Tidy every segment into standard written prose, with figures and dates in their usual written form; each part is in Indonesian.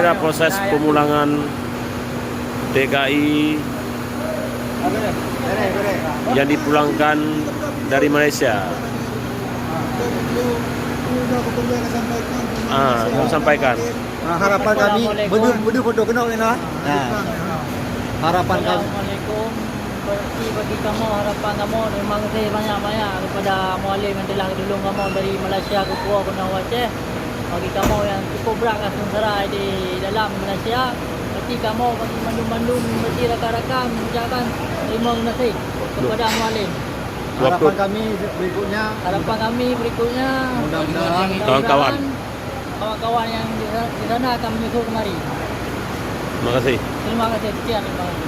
bagaimana proses pemulangan TKI yang dipulangkan dari Malaysia? Saya sampaikan. Harapan kami bener foto kena nah. Harapan kami. Assalamualaikum. Bagi kamu harapan kamu memang saya banyak-banyak kepada mualim yang telah tolong kamu dari Malaysia ke Kuala Lumpur Aceh. Bagi kamu yang cukup berat sengsara di dalam Malaysia, berarti kamu bagi mandum-mandum berarti rakan-rakan mengucapkan terima kasih kepada mualim. Harapan kami berikutnya Mudah-mudahan kawan-kawan yang di sana akan menyusul kemari. Terima kasih. Terima kasih. Sekian. Terima kasih.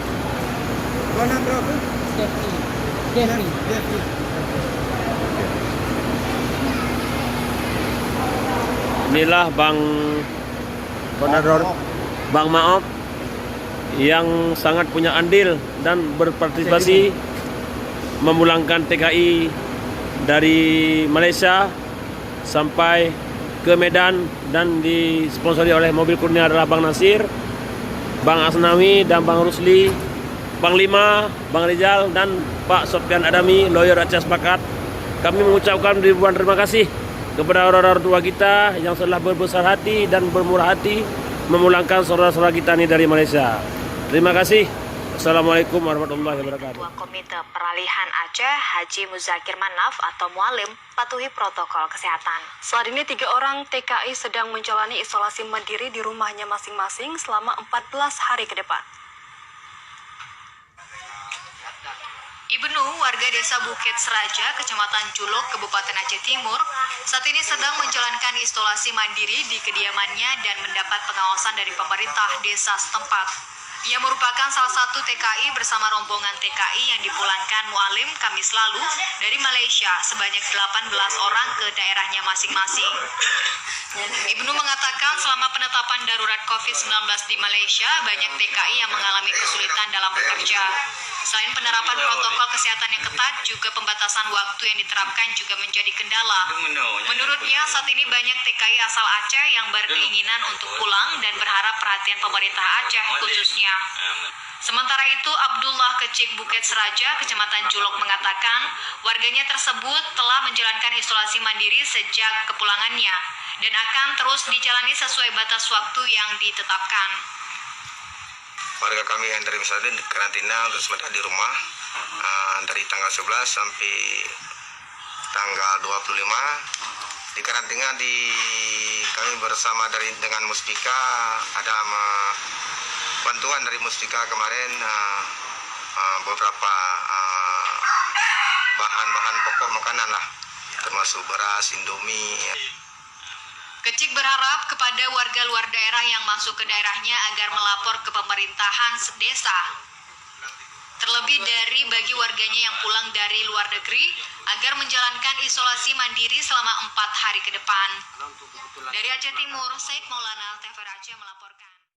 Mana berapa? Jeffrey. Inilah Bang Maop yang sangat punya andil dan berpartisipasi memulangkan TKI dari Malaysia sampai ke Medan dan disponsori oleh mobil kurnia adalah Bang Nasir, Bang Asnawi dan Bang Rusli, Bang Lima, Bang Rizal dan Pak Sofyan Adami, lawyer Aceh Sepakat. Kami mengucapkan ribuan terima kasih kepada orang-orang tua kita yang telah berbesar hati dan bermurah hati memulangkan saudara-saudara kita ini dari Malaysia. Terima kasih. Assalamualaikum warahmatullahi wabarakatuh. Ketua Komite Peralihan Aceh, Haji Muzakir Manaf atau Mualim, patuhi protokol kesehatan. Saat ini 3 orang TKI sedang menjalani isolasi mandiri di rumahnya masing-masing selama 14 hari ke depan. Ibnu, warga desa Bukit Seraja, Kecamatan Julok, Kabupaten Aceh Timur, saat ini sedang menjalankan isolasi mandiri di kediamannya dan mendapat pengawasan dari pemerintah desa setempat. Ia merupakan salah satu TKI bersama rombongan TKI yang dipulangkan Mualim Kamis lalu dari Malaysia sebanyak 18 orang ke daerahnya masing-masing. Ibnu mengatakan selama penetapan darurat COVID-19 di Malaysia, banyak TKI yang mengalami kesulitan dalam bekerja. Selain penerapan protokol kesehatan yang ketat, juga pembatasan waktu yang diterapkan juga menjadi kendala. Menurutnya, saat ini banyak TKI asal Aceh yang berkeinginan untuk pulang dan berharap perhatian pemerintah Aceh khususnya. Sementara itu, Abdullah Kecik Bukit Seraja, Kecamatan Julok mengatakan, warganya tersebut telah menjalankan isolasi mandiri sejak kepulangannya dan akan terus dijalani sesuai batas waktu yang ditetapkan. Warga kami yang dari misalnya karantina untuk sementara di rumah dari tanggal 11 sampai tanggal 25 di karantina kami bersama dengan Muspika, ada bantuan dari Muspika kemarin beberapa bahan-bahan pokok makanan lah, termasuk beras, Indomie ya. Kecik berharap kepada warga luar daerah yang masuk ke daerahnya agar melapor ke pemerintahan desa. Terlebih dari bagi warganya yang pulang dari luar negeri agar menjalankan isolasi mandiri selama 4 hari ke depan. Dari Aceh Timur, Said Maulana, TVRI Aceh melaporkan.